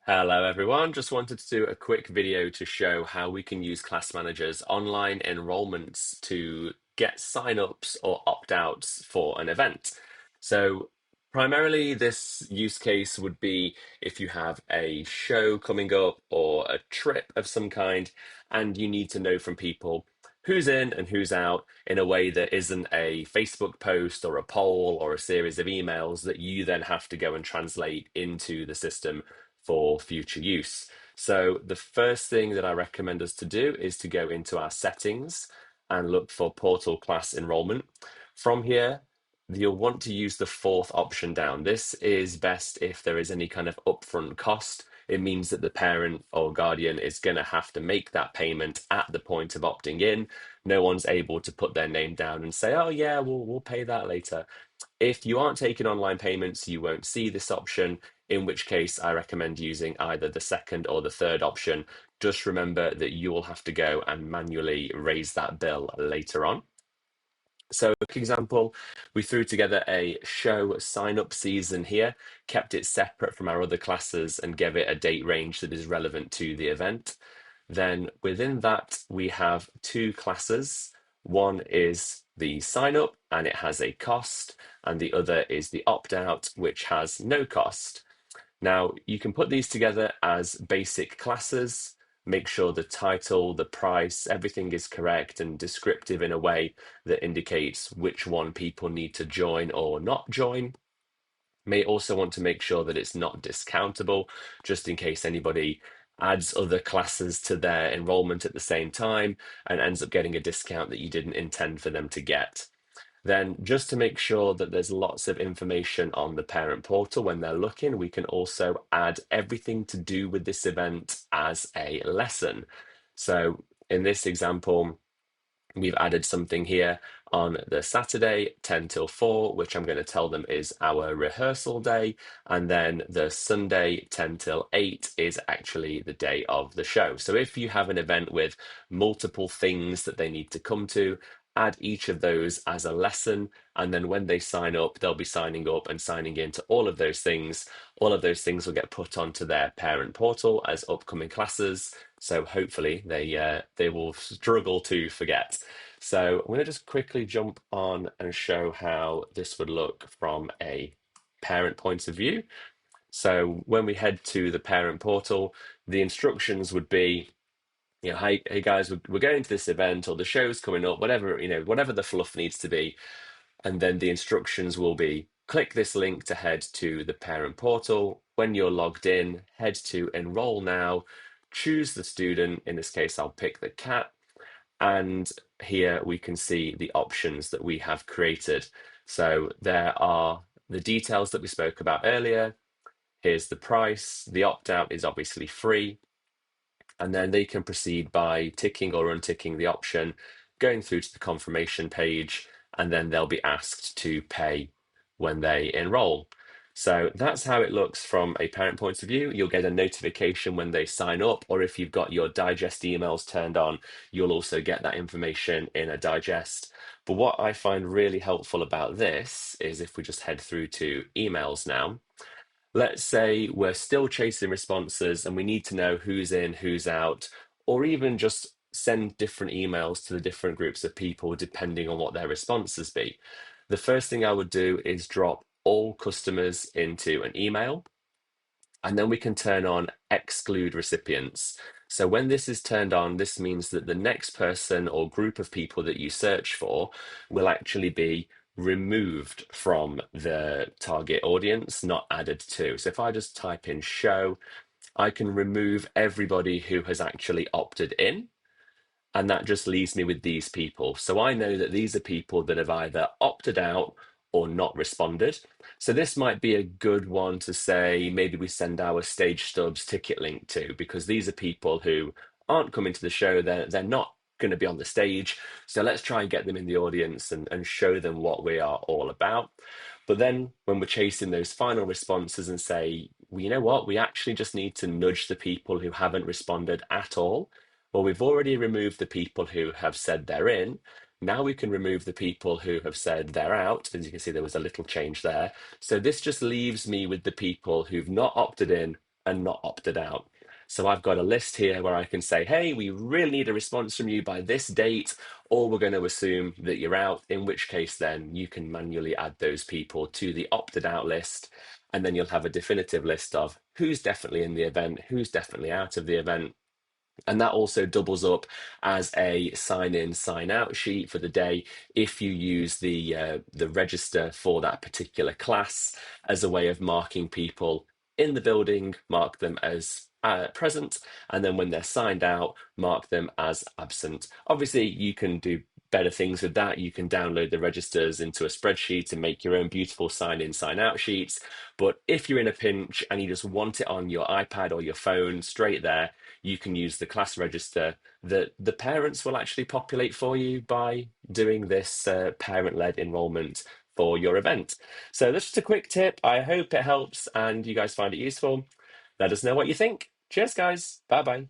Hello everyone, just wanted to do a quick video to show how we can use class managers online enrollments to get sign-ups or opt-outs for an event. So primarily this use case would be if you have a show coming up or a trip of some kind and you need to know from people who's in and who's out in a way that isn't a Facebook post or a poll or a series of emails that you then have to go and translate into the system for future use. So the first thing that I recommend us to do is to go into our settings and look for portal class enrollment. From here, you'll want to use the fourth option down. This is best if there is any kind of upfront cost. It means that the parent or guardian is going to have to make that payment at the point of opting in. No one's able to put their name down and say, oh yeah, we'll pay that later. If you aren't taking online payments, you won't see this option, in which case I recommend using either the second or the third option. Just remember that you will have to go and manually raise that bill later on. So, for example, we threw together a show sign up season here, kept it separate from our other classes, and gave it a date range that is relevant to the event. Then within that, we have two classes. One is the sign up and it has a cost, and the other is the opt out, which has no cost. Now, you can put these together as basic classes, make sure the title, the price, everything is correct and descriptive in a way that indicates which one people need to join or not join. May also want to make sure that it's not discountable, just in case anybody adds other classes to their enrollment at the same time and ends up getting a discount that you didn't intend for them to get. Then, just to make sure that there's lots of information on the parent portal when they're looking, we can also add everything to do with this event as a lesson. So, in this example, we've added something here on the Saturday, 10 till 4, which I'm going to tell them is our rehearsal day. And then the Sunday, 10 till 8, is actually the day of the show. So if you have an event with multiple things that they need to come to, add each of those as a lesson. And then when they sign up, they'll be signing up and signing into all of those things. All of those things will get put onto their parent portal as upcoming classes. So hopefully they will struggle to forget. So I'm going to just quickly jump on and show how this would look from a parent point of view. So when we head to the parent portal, the instructions would be, hey guys, we're going to this event or the show's coming up, whatever, whatever the fluff needs to be. And then the instructions will be click this link to head to the parent portal. When you're logged in, head to enroll now, choose the student. In this case, I'll pick the cat. And here we can see the options that we have created. So there are the details that we spoke about earlier. Here's the price. The opt-out is obviously free. And then they can proceed by ticking or unticking the option, going through to the confirmation page, and then they'll be asked to pay when they enroll. So that's how it looks from a parent point of view. You'll get a notification when they sign up, or if you've got your digest emails turned on, you'll also get that information in a digest. But what I find really helpful about this is if we just head through to emails now. Let's say we're still chasing responses and we need to know who's in, who's out, or even just send different emails to the different groups of people depending on what their responses be. The first thing I would do is drop all customers into an email, and then we can turn on exclude recipients. So when this is turned on, this means that the next person or group of people that you search for will actually be removed from the target audience, not added to. So if I just type in show, I can remove everybody who has actually opted in. And that just leaves me with these people. So I know that these are people that have either opted out or not responded. So this might be a good one to say, maybe we send our stage stubs ticket link to, because these are people who aren't coming to the show. They're not going to be on the stage. So let's try and get them in the audience and show them what we are all about. But then when we're chasing those final responses and say, well, you know what, we actually just need to nudge the people who haven't responded at all. Well, we've already removed the people who have said they're in. Now we can remove the people who have said they're out. As you can see, there was a little change there. So this just leaves me with the people who've not opted in and not opted out. So I've got a list here where I can say, hey, we really need a response from you by this date, or we're going to assume that you're out, in which case then you can manually add those people to the opted out list. And then you'll have a definitive list of who's definitely in the event, who's definitely out of the event, and that also doubles up as a sign in, sign out sheet for the day if you use the register for that particular class as a way of marking people in the building, mark them as present, and then when they're signed out, mark them as absent. Obviously, you can do better things with that. You can download the registers into a spreadsheet and make your own beautiful sign in, sign out sheets. But if you're in a pinch and you just want it on your iPad or your phone straight there, you can use the class register that the parents will actually populate for you by doing this parent-led enrollment for your event. So that's just a quick tip. I hope it helps and you guys find it useful. Let us know what you think. Cheers, guys. Bye bye.